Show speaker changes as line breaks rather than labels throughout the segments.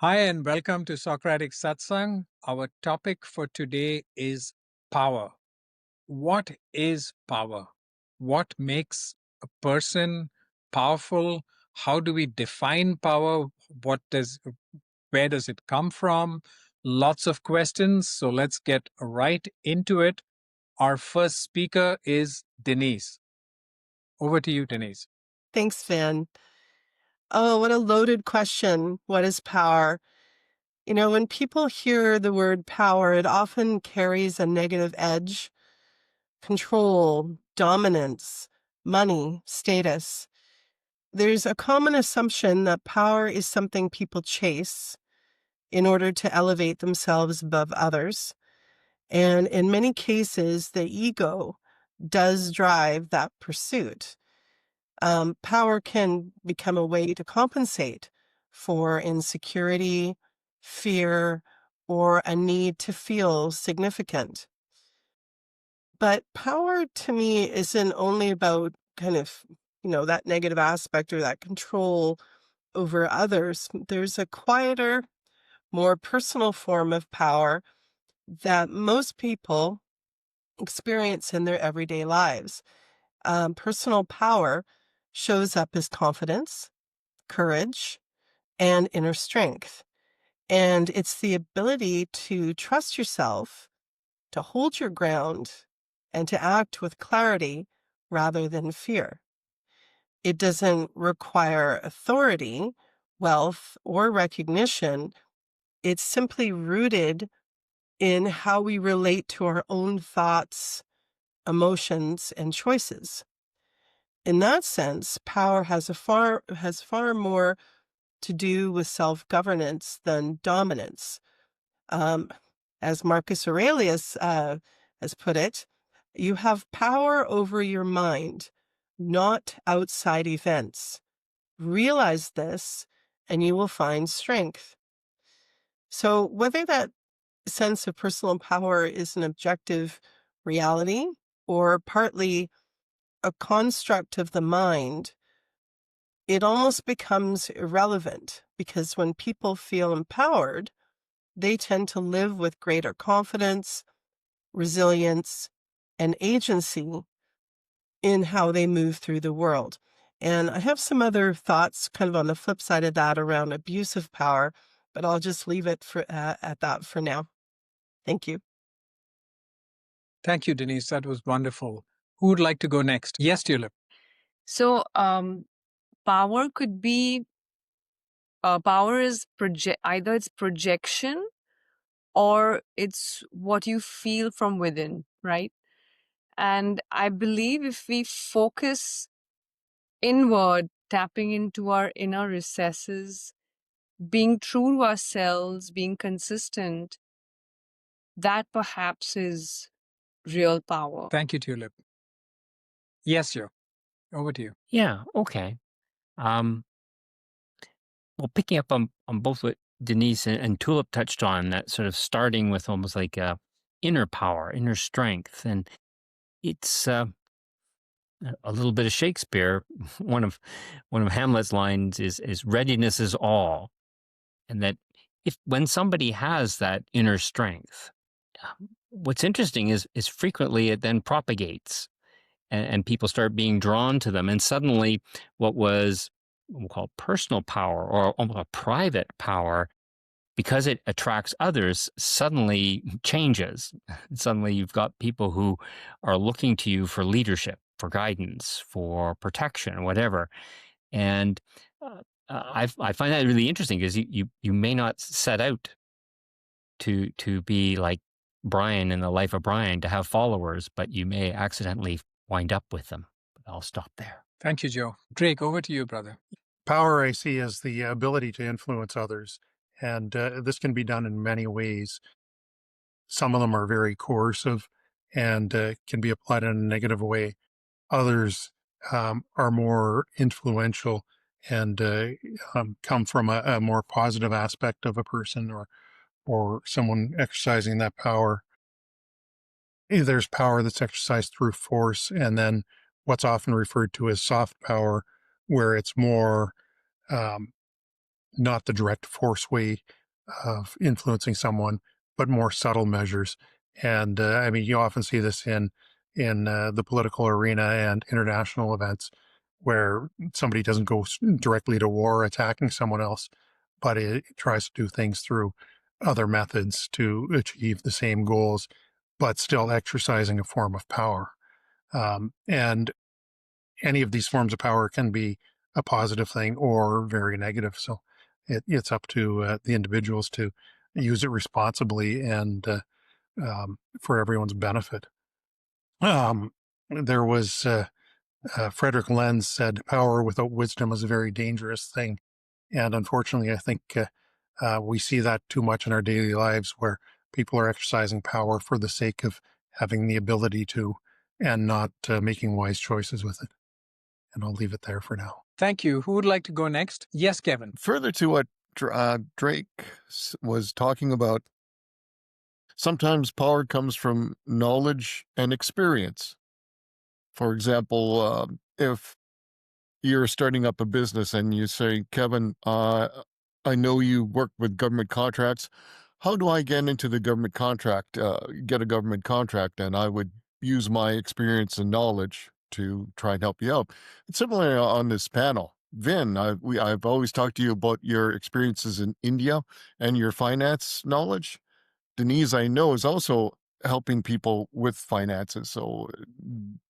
Hi, and welcome to Socratic Satsang. Our topic for today is power. What is power? What makes a person powerful? How do we define power? Where does it come from? Lots of questions. So let's get right into it. Our first speaker is Denise. Over to you, Denise.
Thanks, Van. Oh, what a loaded question. What is power? When people hear the word power, it often carries a negative edge: control, dominance, money, status. There's a common assumption that power is something people chase in order to elevate themselves above others. And in many cases, the ego does drive that pursuit. Power can become a way to compensate for insecurity, fear, or a need to feel significant. But power to me isn't only about that negative aspect or that control over others. There's a quieter, more personal form of power that most people experience in their everyday lives. Personal power shows up as confidence, courage, and inner strength. And it's the ability to trust yourself, to hold your ground, and to act with clarity rather than fear. It doesn't require authority, wealth, or recognition. It's simply rooted in how we relate to our own thoughts, emotions, and choices. In that sense, power has far more to do with self-governance than dominance. Um, as Marcus Aurelius has put it, you have power over your mind, not outside events. Realize this, and you will find strength. So whether that sense of personal power is an objective reality or partly a construct of the mind, it almost becomes irrelevant, because when people feel empowered, they tend to live with greater confidence, resilience, and agency in how they move through the world. And I have some other thoughts kind of on the flip side of that around abuse of power, but I'll just leave it at that for now. Thank you.
Thank you, Denise. That was wonderful. Who would like to go next? Yes, Tulip.
So, power could be power is either it's projection or it's what you feel from within, right? And I believe if we focus inward, tapping into our inner recesses, being true to ourselves, being consistent, that perhaps is real power.
Thank you, Tulip. Yes, Joe. Over to you.
Yeah, okay. Well, picking up on both what Denise and Tulip touched on, that sort of starting with almost like inner power, inner strength, and it's a little bit of Shakespeare. One of Hamlet's lines is "Readiness is all," and that when somebody has that inner strength, what's interesting is frequently it then propagates, and people start being drawn to them, and suddenly what was we'll call personal power or almost a private power, because it attracts others, suddenly changes. Suddenly you've got people who are looking to you for leadership, for guidance, for protection, whatever. And I find that really interesting, because you may not set out to be like Brian in the life of Brian, to have followers, but you may accidentally wind up with them. But I'll stop there.
Thank you, Joe. Drake, over to you, brother.
Power I see as the ability to influence others, and this can be done in many ways. Some of them are very coercive and can be applied in a negative way. Others are more influential and come from a more positive aspect of a person or someone exercising that power. There's power that's exercised through force, and then what's often referred to as soft power, where it's more not the direct force way of influencing someone, but more subtle measures. And I mean, you often see this in the political arena and international events where somebody doesn't go directly to war attacking someone else, but it tries to do things through other methods to achieve the same goals, but still exercising a form of power. And any of these forms of power can be a positive thing or very negative. So it's up to the individuals to use it responsibly and for everyone's benefit. There was Frederick Lenz said, "Power without wisdom is a very dangerous thing," and unfortunately, I think we see that too much in our daily lives, where people are exercising power for the sake of having the ability to, and not making wise choices with it. And I'll leave it there for now.
Thank you. Who would like to go next? Yes, Kevin.
Further to what Drake was talking about, sometimes power comes from knowledge and experience. For example, if you're starting up a business and you say, Kevin, I know you work with government contracts. How do I get into the government contract, get a government contract? And I would use my experience and knowledge to try and help you out. And similarly on this panel, Vin, I've always talked to you about your experiences in India and your finance knowledge. Denise, I know, is also helping people with finances. So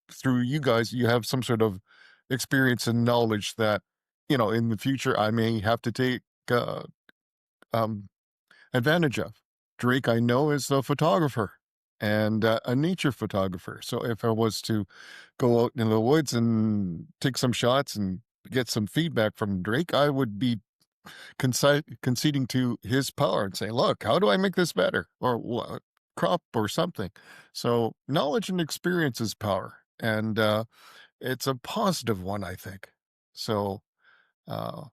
through you guys, you have some sort of experience and knowledge that, in the future, I may have to take advantage of. Drake, I know, is a photographer and a nature photographer. So if I was to go out in the woods and take some shots and get some feedback from Drake, I would be conceding to his power and say, look, how do I make this better? Or crop or something. So knowledge and experience is power. And it's a positive one, I think. So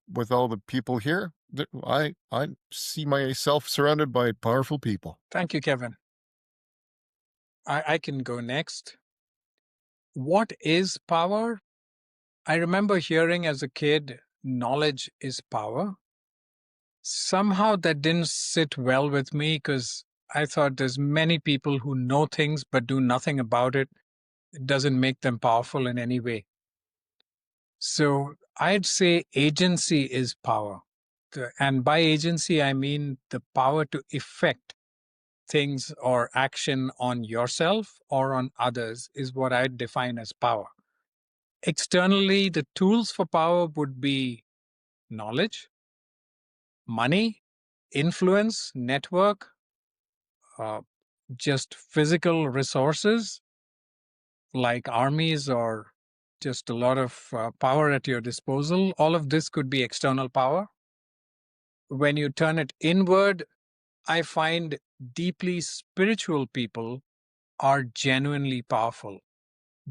with all the people here, I see myself surrounded by powerful people.
Thank you, Kevin. I can go next. What is power? I remember hearing as a kid, knowledge is power. Somehow that didn't sit well with me because I thought there's many people who know things but do nothing about it. It doesn't make them powerful in any way. So I'd say agency is power. And by agency, I mean the power to effect things or action on yourself or on others is what I'd define as power. Externally, the tools for power would be knowledge, money, influence, network, just physical resources like armies or just a lot of power at your disposal. All of this could be external power. When you turn it inward, I find deeply spiritual people are genuinely powerful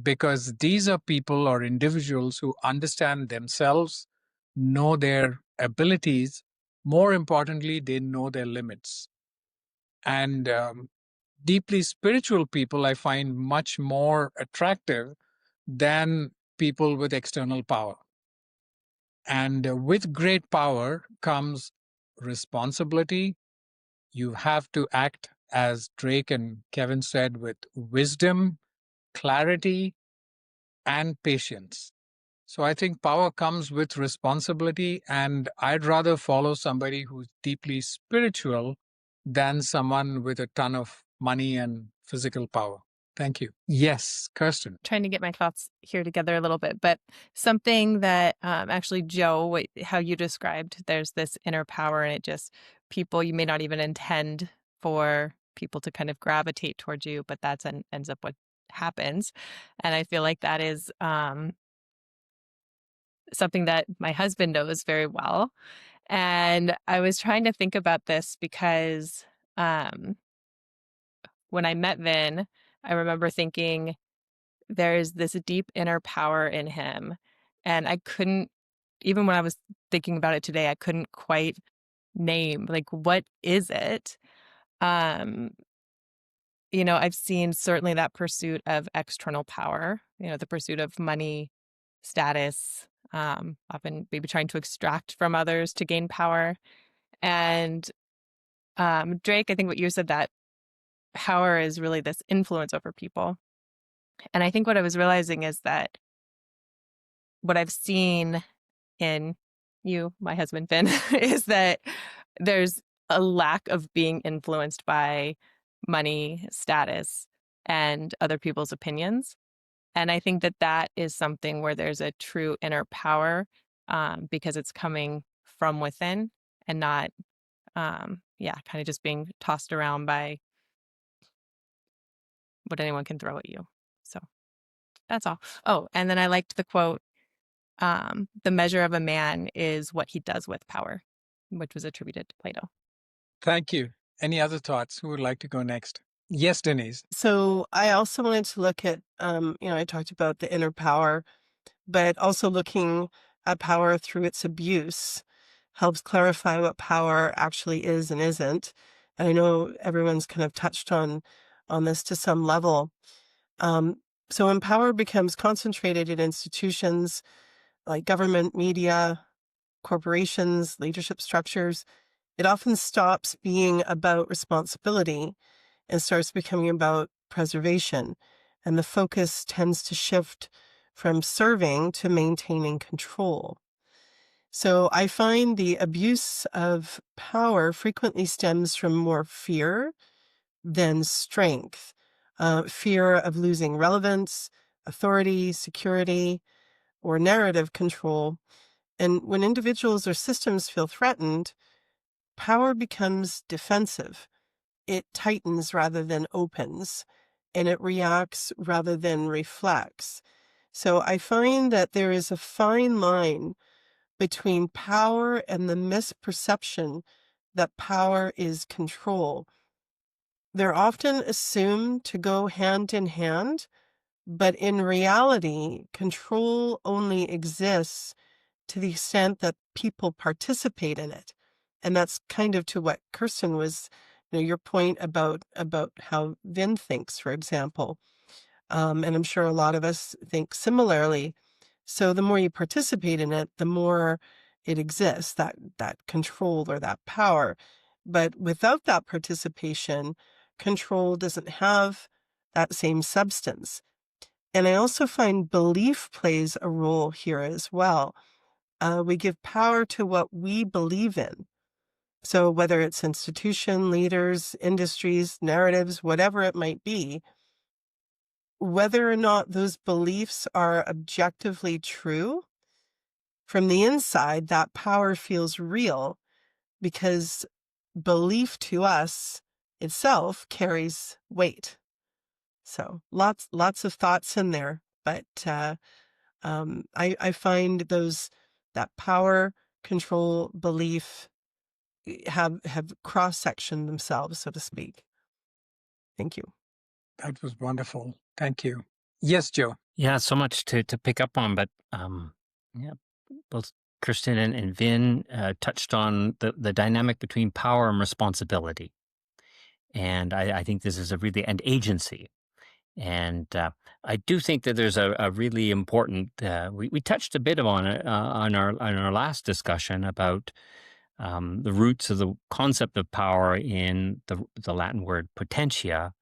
because these are people or individuals who understand themselves, know their abilities. More importantly, they know their limits. And deeply spiritual people I find much more attractive than people with external power. And with great power comes responsibility. You have to act, as Drake and Kevin said, with wisdom, clarity, and patience. So I think power comes with responsibility, and I'd rather follow somebody who's deeply spiritual than someone with a ton of money and physical power. Thank you. Yes, Kirsten.
Trying to get my thoughts here together a little bit, but something that actually, Joe, how you described, there's this inner power, and it just people you may not even intend for people to kind of gravitate towards you, but that's ends up what happens. And I feel like that is something that my husband knows very well. And I was trying to think about this because when I met Vin, I remember thinking there's this deep inner power in him. And I couldn't, even when I was thinking about it today, I couldn't quite name, like, what is it? I've seen certainly that pursuit of external power, the pursuit of money, status, often maybe trying to extract from others to gain power. And Drake, I think what you said, that power is really this influence over people. And I think what I was realizing is that what I've seen in you, my husband, Finn, is that there's a lack of being influenced by money, status, and other people's opinions. And I think that that is something where there's a true inner power, because it's coming from within and not, kind of just being tossed around by what anyone can throw at you. So that's all. Oh, and then I liked the quote, the measure of a man is what he does with power, which was attributed to Plato.
Thank you. Any other thoughts? Who would like to go next? Yes, Denise.
So I also wanted to look at, I talked about the inner power, but also looking at power through its abuse helps clarify what power actually is and isn't. And I know everyone's kind of touched on this to some level. So when power becomes concentrated in institutions like government, media, corporations, leadership structures, it often stops being about responsibility and starts becoming about preservation. And the focus tends to shift from serving to maintaining control. So I find the abuse of power frequently stems from more fear than strength. Fear of losing relevance, authority, security, or narrative control. And when individuals or systems feel threatened, power becomes defensive. It tightens rather than opens, and it reacts rather than reflects. So I find that there is a fine line between power and the misperception that power is control. They're often assumed to go hand in hand, but in reality, control only exists to the extent that people participate in it. And that's kind of to what Kirsten was, your point about how Vin thinks, for example. And I'm sure a lot of us think similarly. So the more you participate in it, the more it exists, that control or that power. But without that participation, control doesn't have that same substance. And I also find belief plays a role here as well. We give power to what we believe in. So whether it's institution, leaders, industries, narratives, whatever it might be, whether or not those beliefs are objectively true, from the inside, that power feels real because belief to us itself carries weight. So lots of thoughts in there, but I find that power, control, belief have cross-sectioned themselves, so to speak. Thank you.
That was wonderful. Thank you. Yes, Joe.
Yeah, so much to pick up on, but both Kirsten and Vin touched on the dynamic between power and responsibility. And I think this is an agency. And I do think that there's a really important, we touched a bit on it on our last discussion about the roots of the concept of power in the Latin word potentia,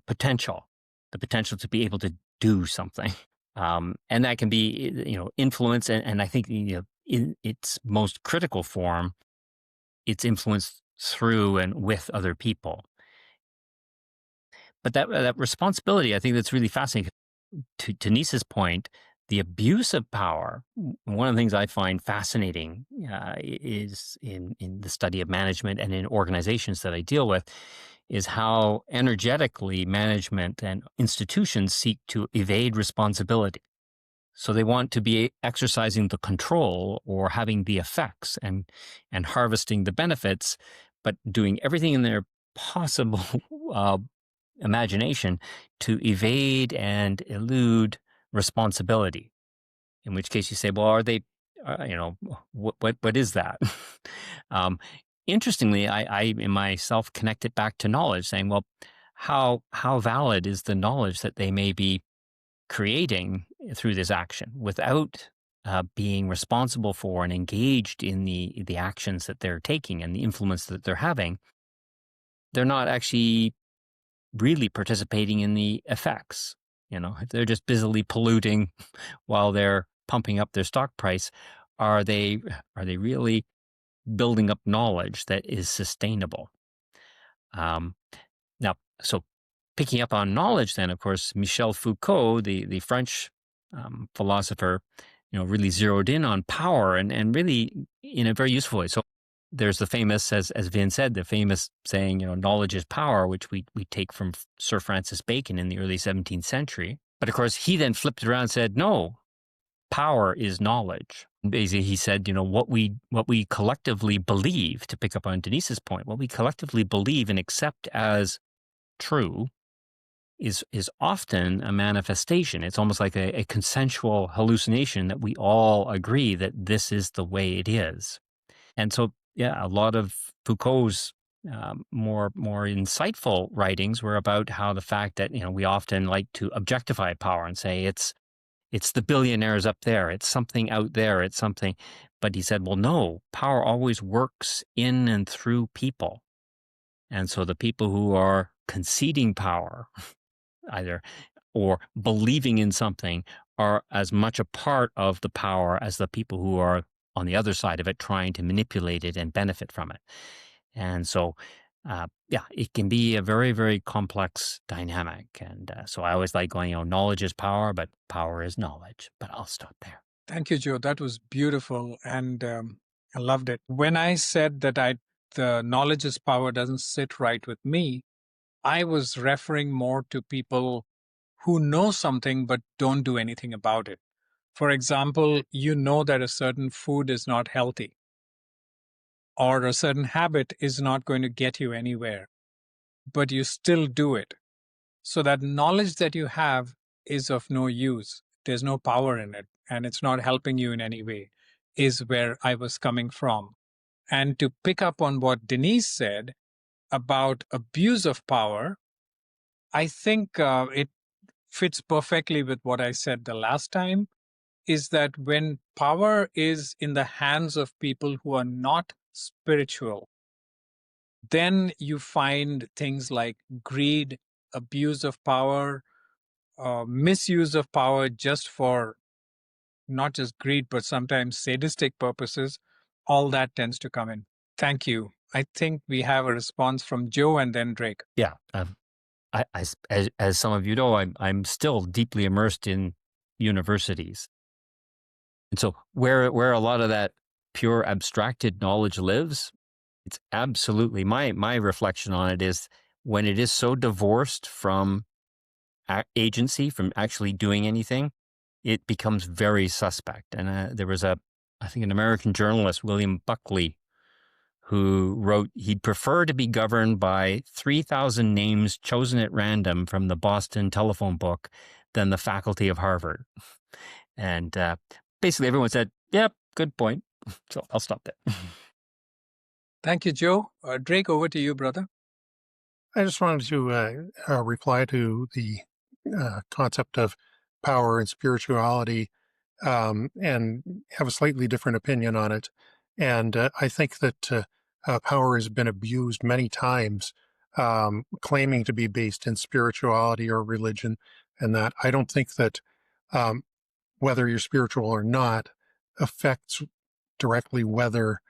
potential, the potential to be able to do something. And that can be, influence. And I think, in its most critical form, it's influence through and with other people. But that responsibility, I think that's really fascinating. To Denise's point, the abuse of power, one of the things I find fascinating is in the study of management and in organizations that I deal with, is how energetically management and institutions seek to evade responsibility. So they want to be exercising the control or having the effects and harvesting the benefits, but doing everything in their possible imagination to evade and elude responsibility. In which case you say, well, are they, what is that? Interestingly, I in myself connect it back to knowledge, saying, well, how valid is the knowledge that they may be creating through this action without being responsible for and engaged in the actions that they're taking and the influence that they're having, they're not actually really participating in the effects. If they're just busily polluting while they're pumping up their stock price, are they really building up knowledge that is sustainable? Now, so picking up on knowledge, then, of course, Michel Foucault, the French philosopher, really zeroed in on power and really in a very useful way. So there's the famous, as Vin said, the famous saying, knowledge is power, which we take from Sir Francis Bacon in the early 17th century. But of course, he then flipped it around and said, no, power is knowledge. Basically, he said, what we collectively believe, to pick up on Denise's point, what we collectively believe and accept as true is often a manifestation. It's almost like a consensual hallucination that we all agree that this is the way it is. And so, yeah, a lot of Foucault's more insightful writings were about how the fact that, we often like to objectify power and say it's the billionaires up there, it's something out there, it's something. But he said, well, no, power always works in and through people. And so the people who are conceding power, either, or believing in something, are as much a part of the power as the people who are on the other side of it trying to manipulate it and benefit from it. And so, it can be a very, very complex dynamic. And so I always like going, knowledge is power, but power is knowledge. But I'll stop there.
Thank you, Joe. That was beautiful, and I loved it. When I said that the knowledge is power doesn't sit right with me, I was referring more to people who know something but don't do anything about it. For example, you know that a certain food is not healthy, or a certain habit is not going to get you anywhere, but you still do it. So that knowledge that you have is of no use. There's no power in it, and it's not helping you in any way, is where I was coming from. And to pick up on what Denise said about abuse of power, I think it fits perfectly with what I said the last time, is that when power is in the hands of people who are not spiritual, then you find things like greed, abuse of power, misuse of power just for not just greed, but sometimes sadistic purposes. All that tends to come in. Thank you. I think we have a response from Joe and then Drake.
Yeah. As some of you know, I'm still deeply immersed in universities. And so where a lot of that pure abstracted knowledge lives, it's absolutely my reflection on it is when it is so divorced from agency, from actually doing anything, it becomes very suspect. And there was I think an American journalist, William Buckley, who wrote he'd prefer to be governed by 3,000 names chosen at random from the Boston telephone book than the faculty of Harvard. And basically everyone said, yep, good point. So I'll stop there.
Thank you, Joe. Drake, over to you, brother.
I just wanted to reply to the concept of power and spirituality and have a slightly different opinion on it. And I think that power has been abused many times, claiming to be based in spirituality or religion, and that I don't think that whether you're spiritual or not affects directly whether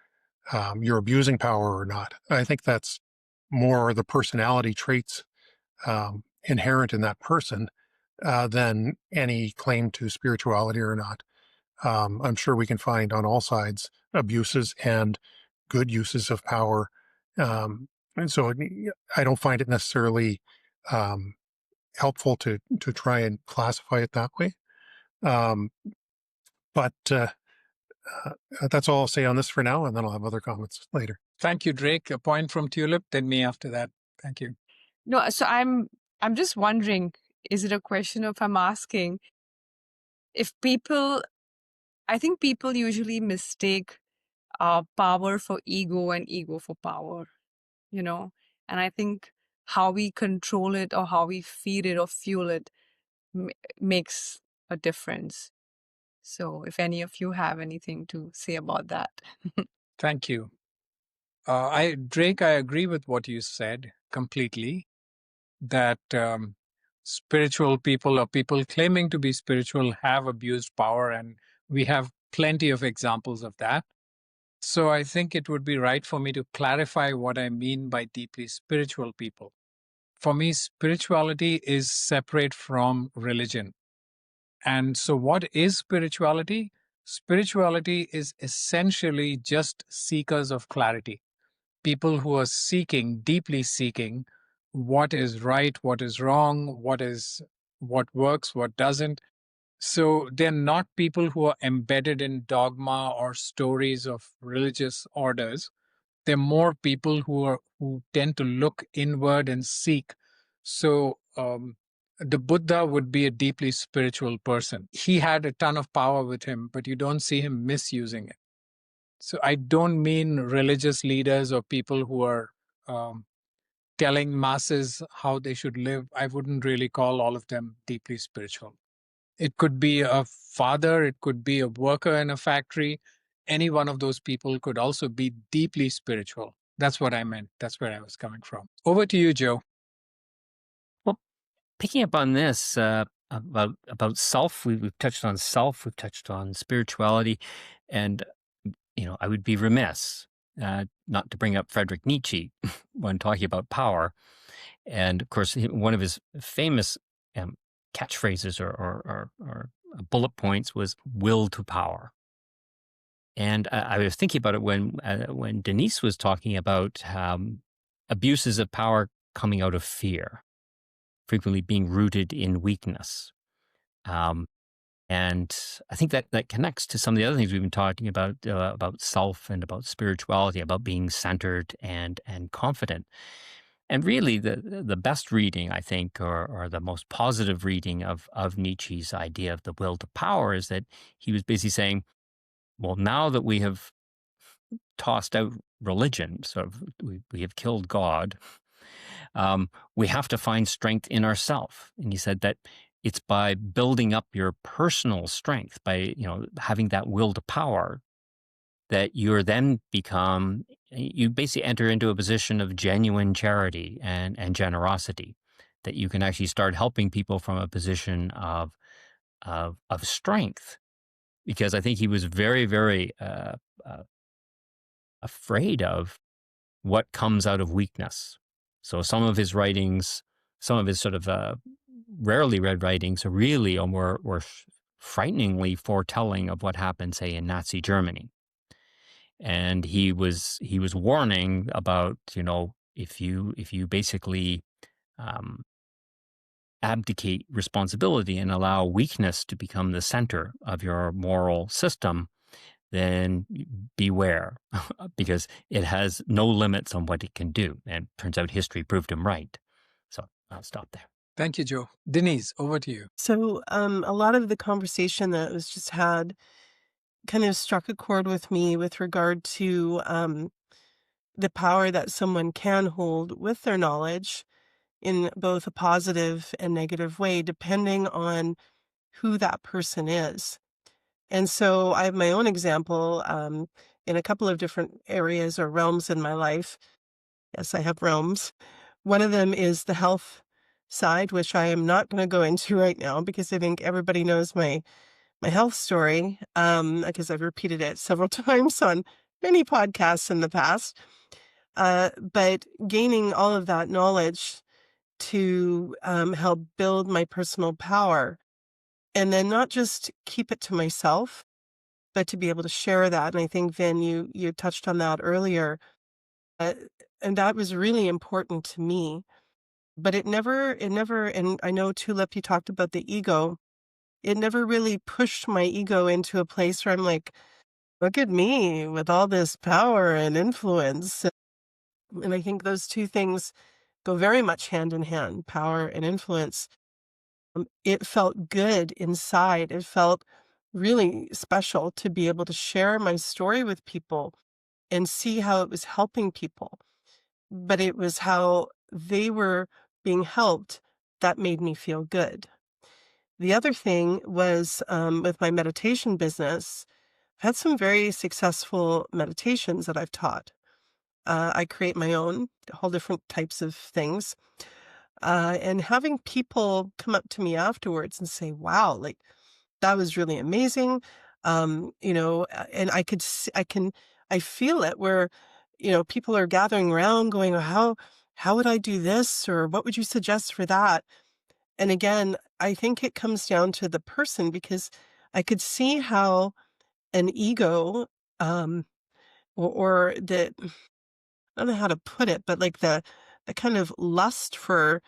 you're abusing power or not. I think that's more the personality traits inherent in that person than any claim to spirituality or not. I'm sure we can find on all sides abuses and good uses of power. And so I don't find it necessarily helpful to try and classify it that way. But that's all I'll say on this for now, and then I'll have other comments later.
Thank you, Drake. A point from Tulip, then me after that. Thank you.
No, so I'm just wondering, is it a question of I'm asking if I think people usually mistake power for ego and ego for power, and I think how we control it or how we feed it or fuel it makes a difference. So if any of you have anything to say about that.
Thank you. Drake, I agree with what you said completely, that spiritual people or people claiming to be spiritual have abused power, and we have plenty of examples of that. So I think it would be right for me to clarify what I mean by deeply spiritual people. For me, spirituality is separate from religion. And so, what is spirituality? Spirituality is essentially just seekers of clarity, people who are seeking, deeply seeking, what is right, what is wrong, what works, what doesn't. So they're not people who are embedded in dogma or stories of religious orders. They're more people who tend to look inward and seek. So the Buddha would be a deeply spiritual person. He had a ton of power with him, but you don't see him misusing it. So I don't mean religious leaders or people who are um, telling masses how they should live. I wouldn't really call all of them deeply spiritual. It could be a father, it could be a worker in a factory. Any one of those people could also be deeply spiritual. That's what I meant. That's where I was coming from. Over to you, Joe.
Well, picking up on this about self, we've touched on self, we've touched on spirituality, and I would be remiss not to bring up Friedrich Nietzsche when talking about power. And of course, one of his famous catchphrases or bullet points was "will to power." And I was thinking about it when Denise was talking about abuses of power coming out of fear, frequently being rooted in weakness. And I think that connects to some of the other things we've been talking about self and about spirituality, about being centered and confident. And really, the best reading, I think, or the most positive reading of Nietzsche's idea of the will to power is that he was basically saying, well, now that we have tossed out religion, sort of we have killed God, we have to find strength in ourself. And he said that it's by building up your personal strength, by having that will to power, that you basically enter into a position of genuine charity and generosity, that you can actually start helping people from a position of strength. Because I think he was very, very afraid of what comes out of weakness. So some of his writings, some of his sort of rarely read writings, really were frighteningly foretelling of what happened, say, in Nazi Germany. And he was warning about, if you basically abdicate responsibility and allow weakness to become the center of your moral system, then beware, because it has no limits on what it can do. And turns out history proved him right. So I'll stop there.
Thank you, Joe. Denise, over to you.
So a lot of the conversation that was just had kind of struck a chord with me with regard to the power that someone can hold with their knowledge in both a positive and negative way, depending on who that person is. And so I have my own example in a couple of different areas or realms in my life. Yes, I have realms. One of them is the health side, which I am not going to go into right now because I think everybody knows my health story, because I've repeated it several times on many podcasts in the past. But gaining all of that knowledge to help build my personal power, and then not just keep it to myself, but to be able to share that. And I think, Vin, you touched on that earlier, and that was really important to me. But it never, and I know Tulip, you talked about the ego. It never really pushed my ego into a place where I'm like, look at me with all this power and influence. And I think those two things go very much hand in hand, power and influence. It felt good inside. It felt really special to be able to share my story with people and see how it was helping people. But it was how they were being helped that made me feel good. The other thing was with my meditation business, I've had some very successful meditations that I've taught. I create my own, all different types of things. And having people come up to me afterwards and say, wow, like that was really amazing. And I feel it where, people are gathering around going, how would I do this? Or what would you suggest for that? And again, I think it comes down to the person because I could see how an ego, um, or the, I don't know how to put it, but like the kind of lust for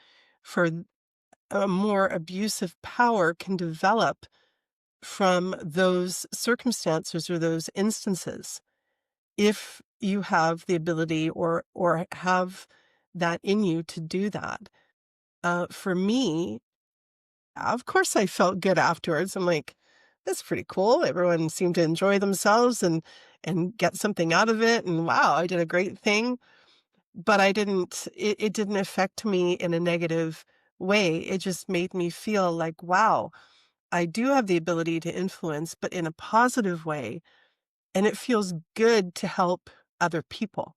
a more abusive power can develop from those circumstances or those instances if you have the ability or have that in you to do that. For me, of course, I felt good afterwards. I'm like, that's pretty cool. Everyone seemed to enjoy themselves and get something out of it. And wow, I did a great thing. But it didn't affect me in a negative way. It just made me feel like, wow, I do have the ability to influence, but in a positive way. And it feels good to help other people.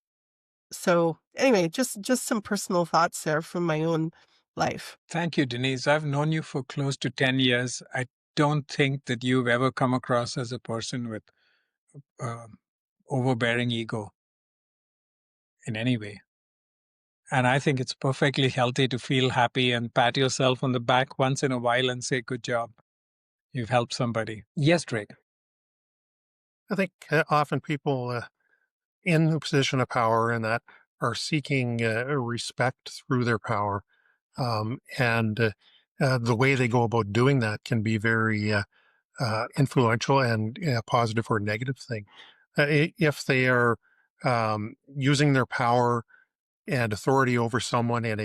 So anyway, just some personal thoughts there from my own life.
Thank you, Denise. I've known you for close to 10 years. I don't think that you've ever come across as a person with overbearing ego in any way. And I think it's perfectly healthy to feel happy and pat yourself on the back once in a while and say, good job. You've helped somebody. Yes, Drake.
I think often people in a position of power and that are seeking respect through their power. And the way they go about doing that can be very influential and a positive or negative thing. If they are using their power and authority over someone in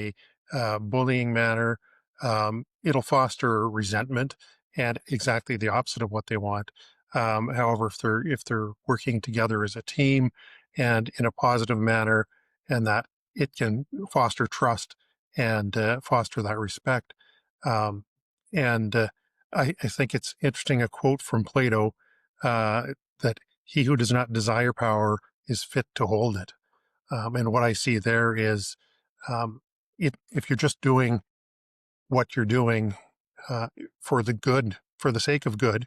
a bullying manner, it'll foster resentment and exactly the opposite of what they want. However, if they're working together as a team and in a positive manner, and that it can foster trust and foster that respect. And I think it's interesting a quote from Plato that he who does not desire power is fit to hold it. And what I see there is um, if you're just doing what you're doing for the good, for the sake of good,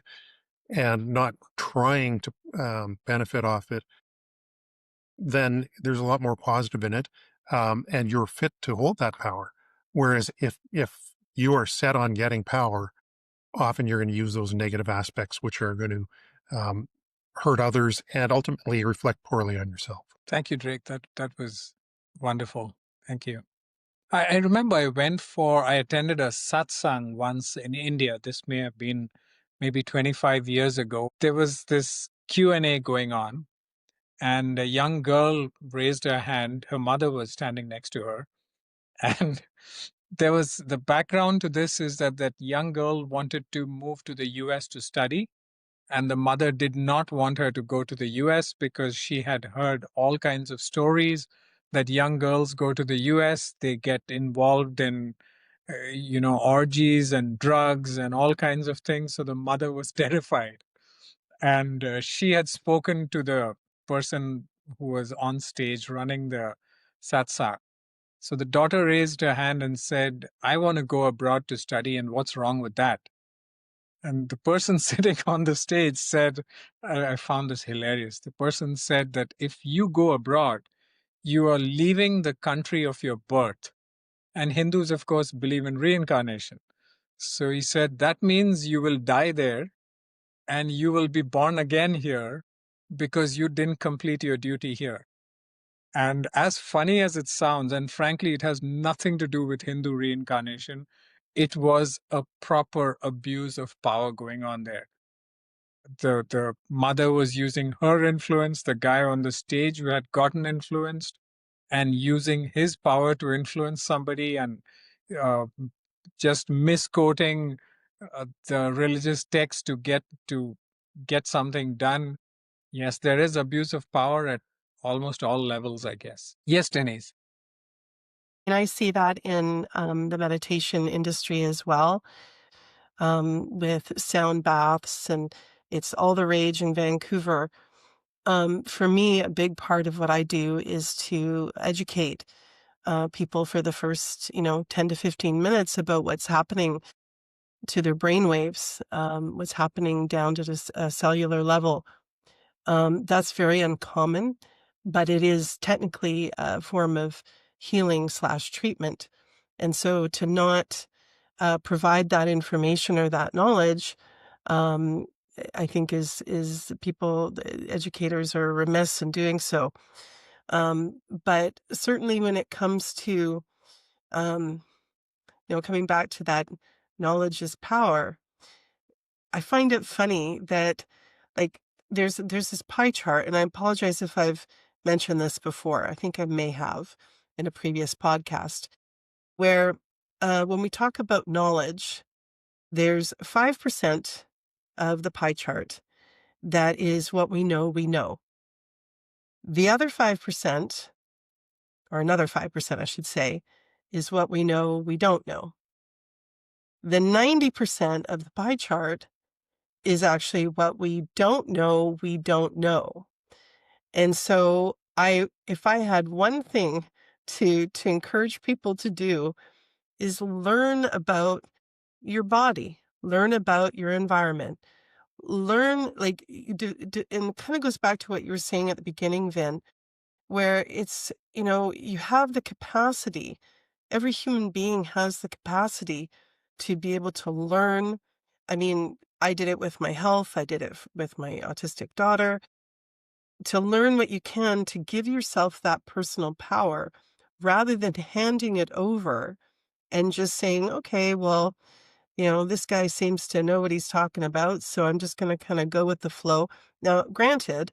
and not trying to benefit off it, then there's a lot more positive in it, and you're fit to hold that power. Whereas if you are set on getting power, often you're going to use those negative aspects, which are going to hurt others and ultimately reflect poorly on yourself.
Thank you, Drake. That was wonderful. Thank you. I remember I attended a satsang once in India. This may have been maybe 25 years ago. There was this Q&A going on, and a young girl raised her hand. Her mother was standing next to her. And there was the background to this is that young girl wanted to move to the US to study. And the mother did not want her to go to the US because she had heard all kinds of stories that young girls go to the US, they get involved in, orgies and drugs and all kinds of things. So the mother was terrified. And she had spoken to the person who was on stage running the satsang. So the daughter raised her hand and said, I want to go abroad to study, and what's wrong with that? And the person sitting on the stage said, I found this hilarious. The person said that if you go abroad, you are leaving the country of your birth. And Hindus, of course, believe in reincarnation. So he said, that means you will die there and you will be born again here because you didn't complete your duty here. And as funny as it sounds, and frankly, it has nothing to do with Hindu reincarnation, it was a proper abuse of power going on there. The mother was using her influence, the guy on the stage who had gotten influenced, and using his power to influence somebody and uh, just misquoting the religious text to get something done. Yes, there is abuse of power at almost all levels, I guess. Yes, Denise.
And I see that in the meditation industry as well. with sound baths, and it's all the rage in Vancouver. For me, a big part of what I do is to educate people for the first, 10 to 15 minutes about what's happening to their brainwaves, what's happening down to a cellular level. That's very uncommon, but it is technically a form of healing/treatment. And so to not provide that information or that knowledge, um, I think is people, educators are remiss in doing so. But certainly when it comes to, um, coming back to that knowledge is power, I find it funny that, like, there's this pie chart, and I apologize if I've mentioned this before. I think I may have in a previous podcast, where when we talk about knowledge, there's 5% of the pie chart that is what we know we know. The other 5%, or another 5%, I should say, is what we know we don't know. The 90% of the pie chart is actually what we don't know we don't know. And so if I had one thing to encourage people to do, is learn about your body, learn about your environment, learn, like, and it kind of goes back to what you were saying at the beginning, Vin, where it's, you have the capacity, every human being has the capacity to be able to learn. I mean, I did it with my health, I did it with my autistic daughter, to learn what you can to give yourself that personal power rather than handing it over and just saying, okay, well, this guy seems to know what he's talking about, so I'm just going to kind of go with the flow. Now, granted,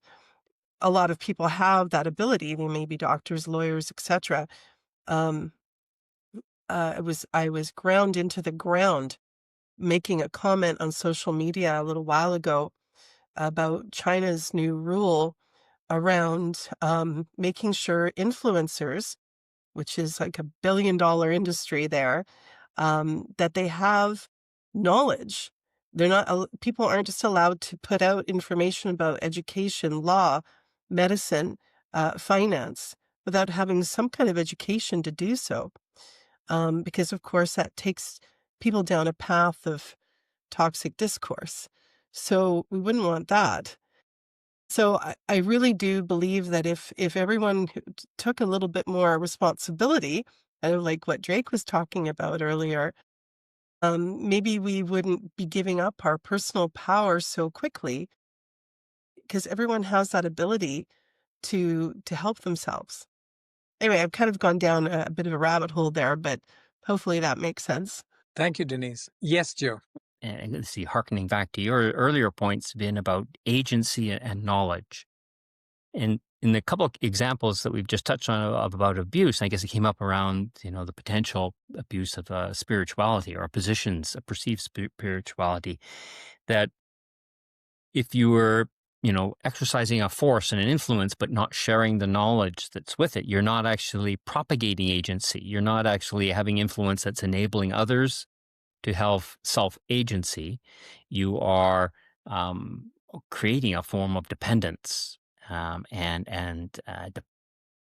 a lot of people have that ability. They may be doctors, lawyers, etc. Um, I was ground into the ground making a comment on social media a little while ago about China's new rule around making sure influencers, which is like $1 billion industry there, that they have knowledge. They're not, people aren't just allowed to put out information about education, law, medicine, finance, without having some kind of education to do so. Because of course that takes people down a path of toxic discourse. So we wouldn't want that. So I really do believe that if everyone took a little bit more responsibility, kind of like what Drake was talking about earlier, maybe we wouldn't be giving up our personal power so quickly, because everyone has that ability to help themselves. Anyway, I've kind of gone down a bit of a rabbit hole there, but hopefully that makes sense.
Thank you, Denise. Yes, Joe.
And let's see, hearkening back to your earlier points, been about agency and knowledge. And in the couple of examples that we've just touched on about abuse, I guess it came up around, the potential abuse of spirituality or positions, a perceived spirituality, that if you were, exercising a force and an influence, but not sharing the knowledge that's with it, you're not actually propagating agency. You're not actually having influence that's enabling others to have self-agency. You are creating a form of dependence and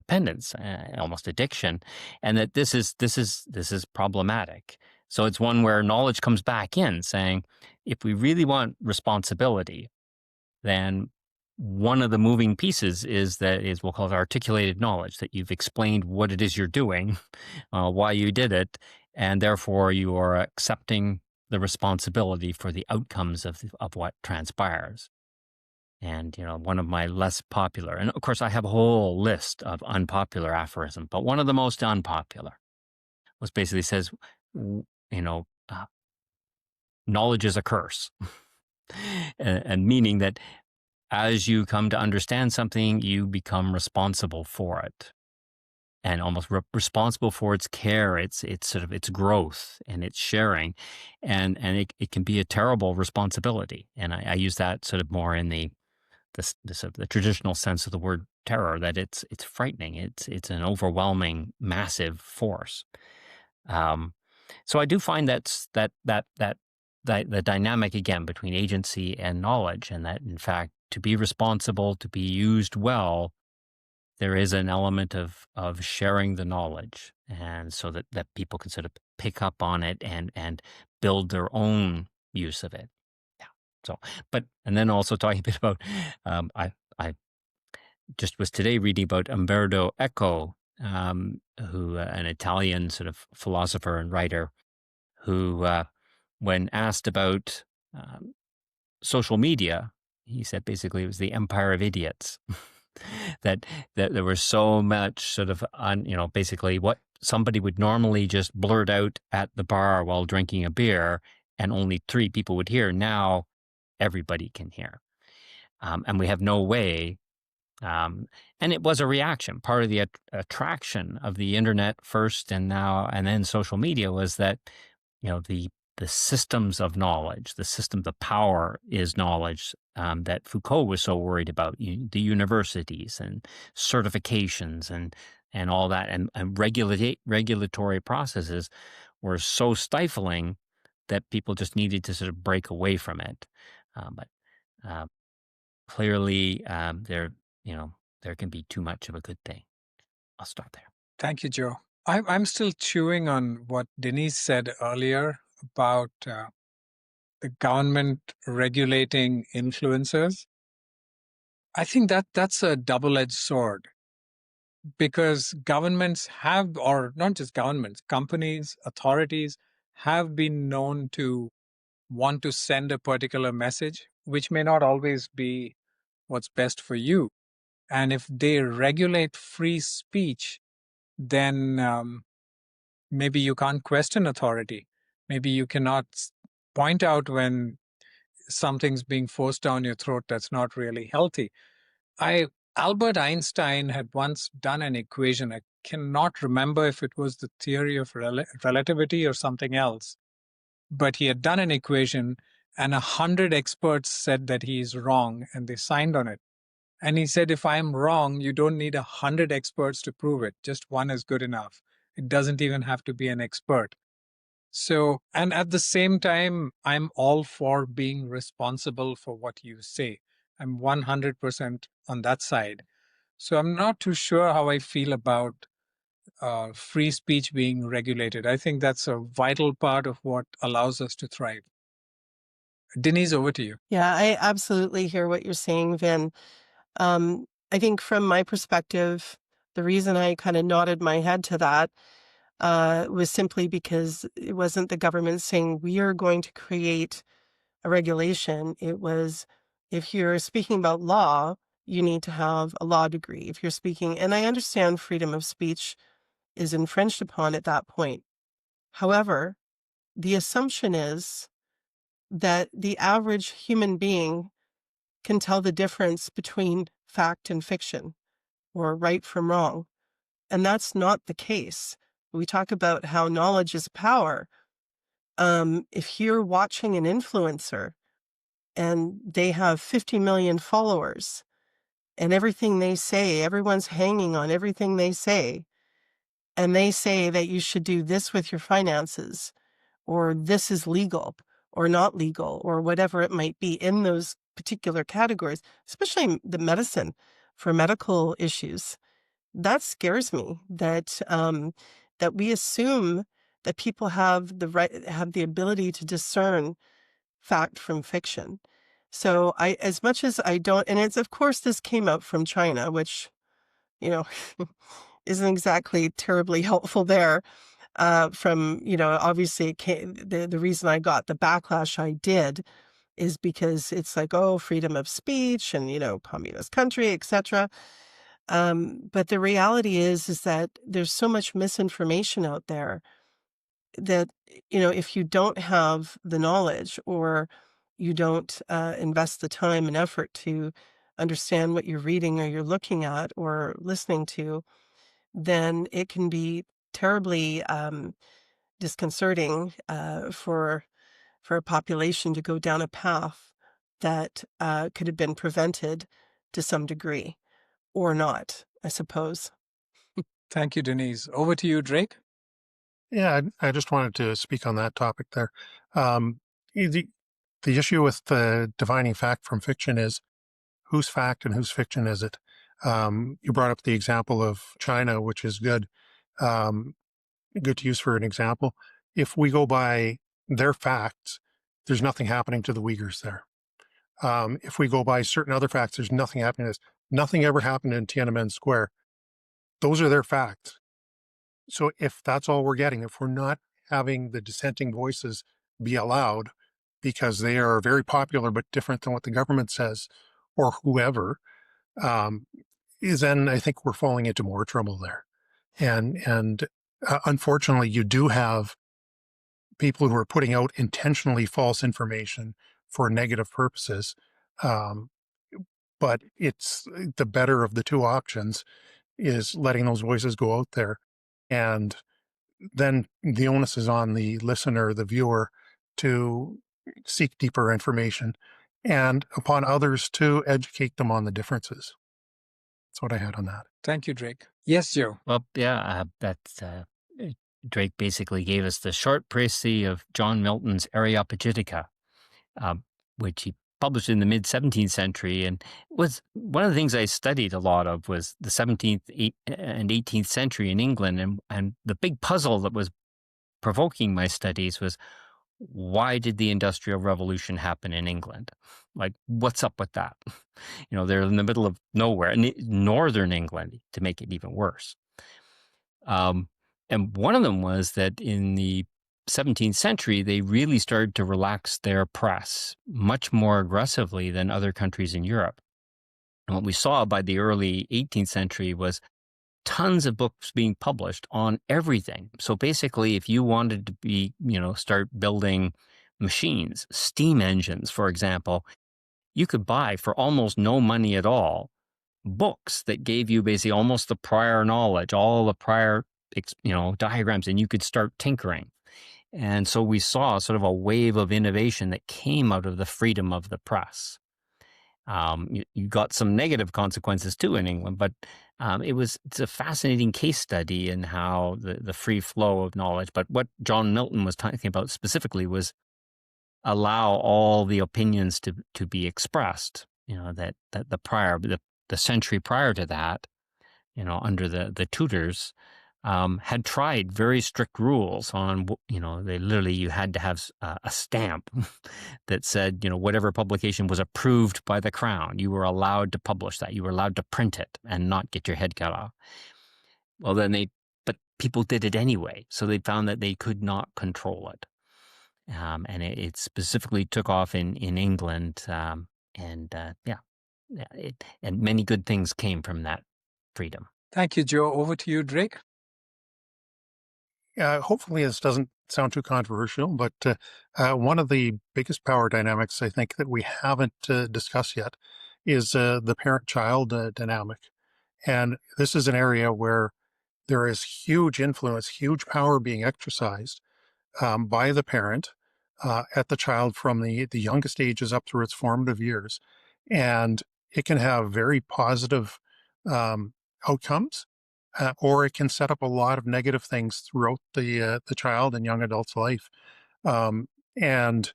dependence, almost addiction, and that this is problematic. So it's one where knowledge comes back in, saying, if we really want responsibility, then one of the moving pieces is we'll call it articulated knowledge, that you've explained what it is you're doing, why you did it, and therefore you are accepting the responsibility for the outcomes of what transpires. And, one of my less popular, and of course I have a whole list of unpopular aphorisms, but one of the most unpopular was basically says, knowledge is a curse. and meaning that as you come to understand something, you become responsible for it, and almost responsible for its care, its sort of its growth and its sharing, and it can be a terrible responsibility. And I use that sort of more in the traditional sense of the word terror, that it's frightening. It's an overwhelming, massive force. So I do find that the dynamic again between agency and knowledge, and that in fact, to be responsible, to be used well, there is an element of sharing the knowledge, and so that people can sort of pick up on it and build their own use of it. Yeah. So, and then also talking a bit about, I just was today reading about Umberto Eco, who an Italian sort of philosopher and writer, who when asked about social media, he said basically it was the empire of idiots. that there was so much sort of basically what somebody would normally just blurt out at the bar while drinking a beer, and only 3 people would hear. Now everybody can hear, and we have no way. And it was a reaction. Part of the attraction of the internet first, and then social media, was that the systems of knowledge, the power is knowledge, that Foucault was so worried about, the universities and certifications and all that, and regulatory processes were so stifling that people just needed to sort of break away from it. But clearly, there can be too much of a good thing. I'll stop there.
Thank you, Joe. I'm still chewing on what Denise said earlier about the government regulating influencers. I think that's a double-edged sword, because governments have, or not just governments, companies, authorities have been known to want to send a particular message, which may not always be what's best for you. And if they regulate free speech, then maybe you can't question authority. Maybe you cannot point out when something's being forced down your throat that's not really healthy. Albert Einstein had once done an equation. I cannot remember if it was the theory of relativity or something else, but he had done an equation, and 100 experts said that he is wrong, and they signed on it. And he said, if I'm wrong, you don't need 100 experts to prove it. Just one is good enough. It doesn't even have to be an expert. So, and at the same time, I'm all for being responsible for what you say. I'm 100% on that side. So I'm not too sure how I feel about free speech being regulated. I think that's a vital part of what allows us to thrive. Denise, over to you.
Yeah, I absolutely hear what you're saying, Vin. I think from my perspective, the reason I kind of nodded my head to that was simply because it wasn't the government saying we are going to create a regulation. It was, if you're speaking about law, you need to have a law degree. If you're speaking, and I understand freedom of speech is infringed upon at that point. However, the assumption is that the average human being can tell the difference between fact and fiction, or right from wrong. And that's not the case. We talk about how knowledge is power. If you're watching an influencer and they have 50 million followers, and everything they say, everyone's hanging on everything they say, and they say that you should do this with your finances, or this is legal or not legal, or whatever it might be in those particular categories, especially the medicine for medical issues, that scares me, that that we assume that people have the ability to discern fact from fiction. So as much as I don't, and it's, of course, this came out from China, which, isn't exactly terribly helpful there. From, obviously the reason I got the backlash I did is because it's like, oh, freedom of speech and, communist country, etc. But the reality is that there's so much misinformation out there that, if you don't have the knowledge, or you don't invest the time and effort to understand what you're reading or you're looking at or listening to, then it can be terribly disconcerting for a population to go down a path that could have been prevented to some degree, or not, I suppose.
Thank you, Denise. Over to you, Drake.
Yeah, I just wanted to speak on that topic there. the issue with defining fact from fiction is whose fact and whose fiction is it? You brought up the example of China, which is good. Good to use for an example. If we go by their facts, there's nothing happening to the Uyghurs there. If we go by certain other facts, there's nothing happening. Nothing ever happened in Tiananmen Square. Those are their facts. So if that's all we're getting, if we're not having the dissenting voices be allowed because they are very popular but different than what the government says or whoever, is then I think we're falling into more trouble there. And unfortunately, you do have people who are putting out intentionally false information for negative purposes. But it's the better of the two options is letting those voices go out there. And then the onus is on the listener, the viewer, to seek deeper information and upon others to educate them on the differences. That's what I had on that.
Thank you, Drake. Yes, Joe.
Well, yeah, Drake basically gave us the short précis of John Milton's Areopagitica, which he published in the mid 17th century, and was one of the things I studied a lot of was the 17th and 18th century in England, and the big puzzle that was provoking my studies was, why did the Industrial Revolution happen in England? Like, what's up with that? They're in the middle of nowhere, in northern England, to make it even worse. And one of them was that in the 17th century, they really started to relax their press much more aggressively than other countries in Europe. And what we saw by the early 18th century was tons of books being published on everything. So basically, if you wanted to start building machines, steam engines, for example, you could buy for almost no money at all books that gave you basically almost the prior knowledge, all the prior, diagrams, and you could start tinkering. And so we saw sort of a wave of innovation that came out of the freedom of the press. You got some negative consequences too in England, but it's a fascinating case study in how the free flow of knowledge. But what John Milton was talking about specifically was allow all the opinions to be expressed. That the century prior to that, under the Tudors, had tried very strict rules on, you had to have a stamp that said, whatever publication was approved by the crown, you were allowed to publish that. You were allowed to print it and not get your head cut off. Well, but people did it anyway. So they found that they could not control it. And it specifically took off in England. And many good things came from that freedom.
Thank you, Joe. Over to you, Drake.
Hopefully this doesn't sound too controversial, but one of the biggest power dynamics I think that we haven't discussed yet is the parent-child dynamic. And this is an area where there is huge influence, huge power being exercised by the parent at the child from the youngest ages up through its formative years. And it can have very positive outcomes, or it can set up a lot of negative things throughout the child and young adult's life. And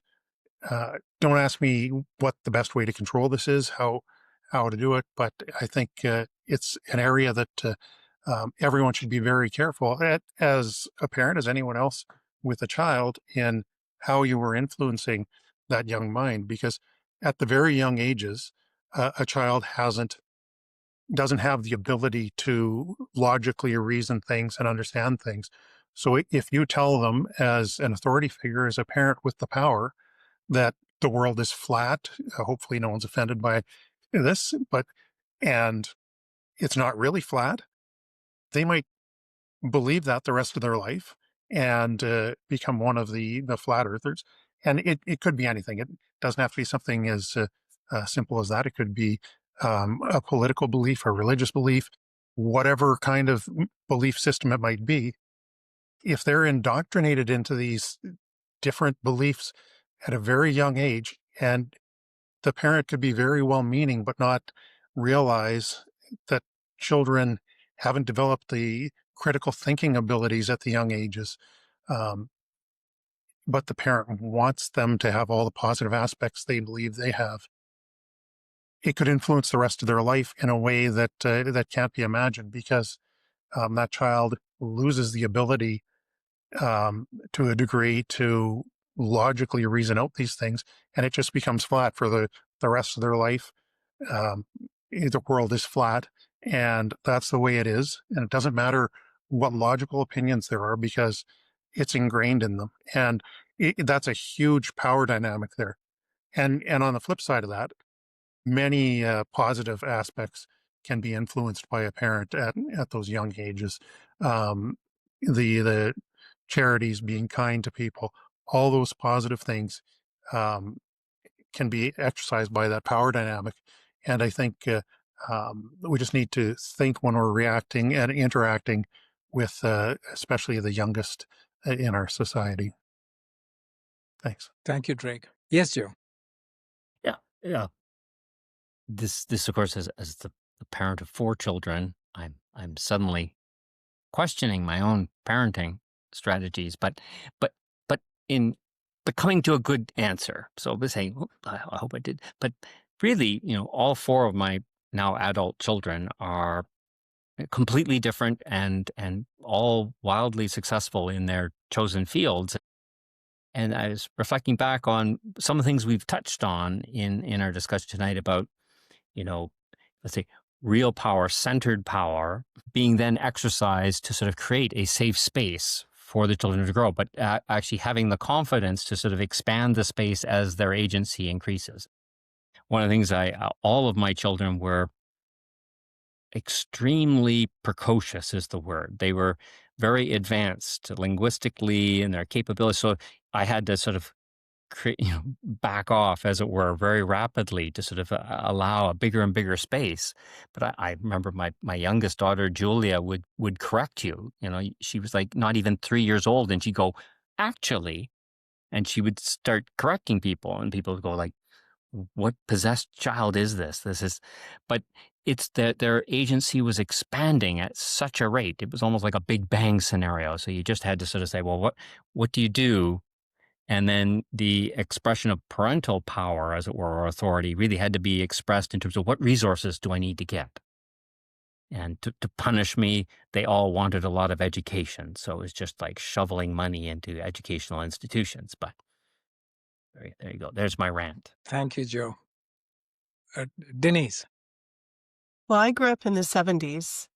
don't ask me what the best way to control this is, how to do it, but I think it's an area that everyone should be very careful as a parent, as anyone else with a child, in how you are influencing that young mind, because at the very young ages, a child doesn't have the ability to logically reason things and understand things. So if you tell them as an authority figure, as a parent with the power, that the world is flat, hopefully no one's offended by this, and it's not really flat, they might believe that the rest of their life and become one of the flat earthers. And it could be anything. It doesn't have to be something as simple as that. It could be a political belief, a religious belief, whatever kind of belief system it might be. If they're indoctrinated into these different beliefs at a very young age, and the parent could be very well-meaning but not realize that children haven't developed the critical thinking abilities at the young ages, but the parent wants them to have all the positive aspects they believe they have, it could influence the rest of their life in a way that that can't be imagined, because that child loses the ability to a degree to logically reason out these things, and it just becomes flat for the rest of their life. Um, the world is flat, and that's the way it is. And it doesn't matter what logical opinions there are, because it's ingrained in them. And that's a huge power dynamic there. And on the flip side of that, many positive aspects can be influenced by a parent at those young ages. Um, the charities, being kind to people, all those positive things um, can be exercised by that power dynamic. And I think we just need to think when we're reacting and interacting with especially the youngest in our society. Thanks.
Thank you, Drake. Yes, Joe.
Yeah, yeah. This of course, as the parent of 4 children, I'm suddenly questioning my own parenting strategies, but but in but coming to a good answer. So I saying, "Oh, I hope I did." But really, all 4 of my now adult children are completely different and all wildly successful in their chosen fields. And I was reflecting back on some of the things we've touched on in our discussion tonight about, let's say, real power, centered power, being then exercised to sort of create a safe space for the children to grow, but actually having the confidence to sort of expand the space as their agency increases. One of the things all of my children were extremely precocious, is the word. They were very advanced linguistically in their capabilities. So I had to sort of back off, as it were, very rapidly to sort of allow a bigger and bigger space. But I remember my youngest daughter, Julia, would correct you. She was like not even 3 years old, and she'd go, "Actually," and she would start correcting people, and people would go like, "What possessed child is this? But it's that their agency was expanding at such a rate. It was almost like a Big Bang scenario. So you just had to sort of say, well, what do you do? And then the expression of parental power, as it were, or authority, really had to be expressed in terms of what resources do I need to get? And to punish me, they all wanted a lot of education. So it was just like shoveling money into educational institutions. But there you go. There's my rant.
Thank you, Joe. Denise.
Well, I grew up in the 70s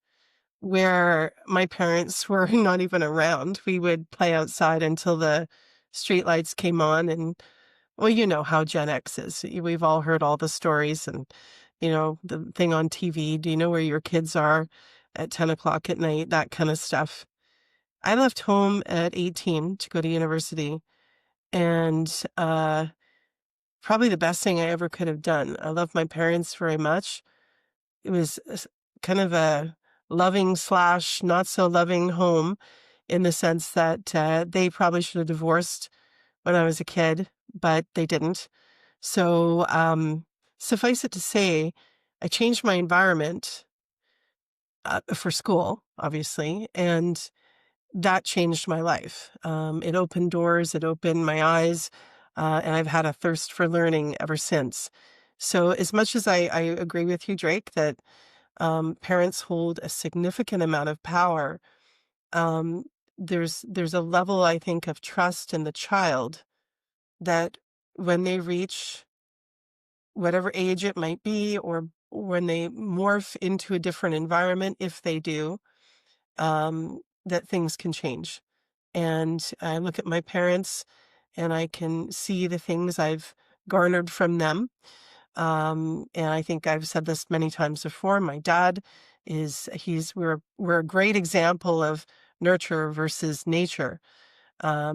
where my parents were not even around. We would play outside until the streetlights came on. And, well, you know how Gen X is. We've all heard all the stories and, the thing on TV. Do you know where your kids are at 10 o'clock at night? That kind of stuff. I left home at 18 to go to university. And probably the best thing I ever could have done. I love my parents very much. It was kind of a loving / not so loving home, in the sense that they probably should have divorced when I was a kid, but they didn't. So suffice it to say, I changed my environment for school, obviously, and that changed my life. It opened doors, it opened my eyes, and I've had a thirst for learning ever since. So as much as I agree with you, Drake, that parents hold a significant amount of power, um, there's a level, I think, of trust in the child that when they reach whatever age it might be, or when they morph into a different environment, if they do, that things can change. And I look at my parents and I can see the things I've garnered from them. And I think I've said this many times before. My dad we're a great example of nurture versus nature,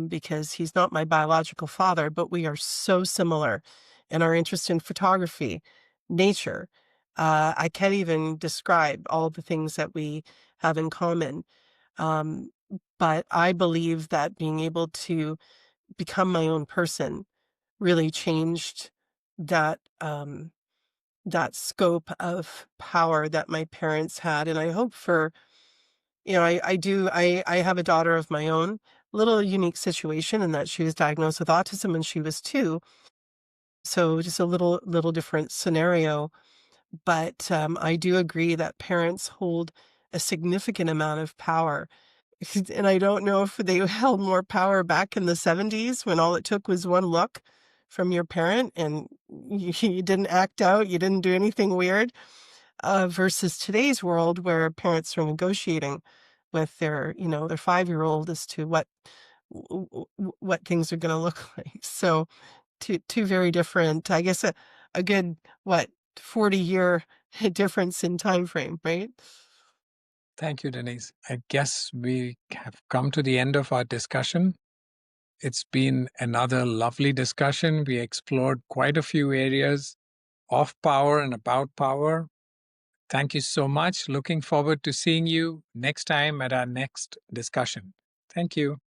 because he's not my biological father, but we are so similar in our interest in photography, nature. I can't even describe all the things that we have in common. Um, but I believe that being able to become my own person really changed that that scope of power that my parents had. And I hope for, I have a daughter of my own. little unique situation in that she was diagnosed with autism when she was 2. So just a little different scenario. But I do agree that parents hold a significant amount of power. And I don't know if they held more power back in the 70s when all it took was one look from your parent and you didn't act out, you didn't do anything weird, versus today's world where parents are negotiating with their, their 5-year-old as to what things are going to look like. So two very different, I guess a good, 40-year difference in time frame, right?
Thank you, Denise. I guess we have come to the end of our discussion. It's been another lovely discussion. We explored quite a few areas of power and about power. Thank you so much. Looking forward to seeing you next time at our next discussion. Thank you.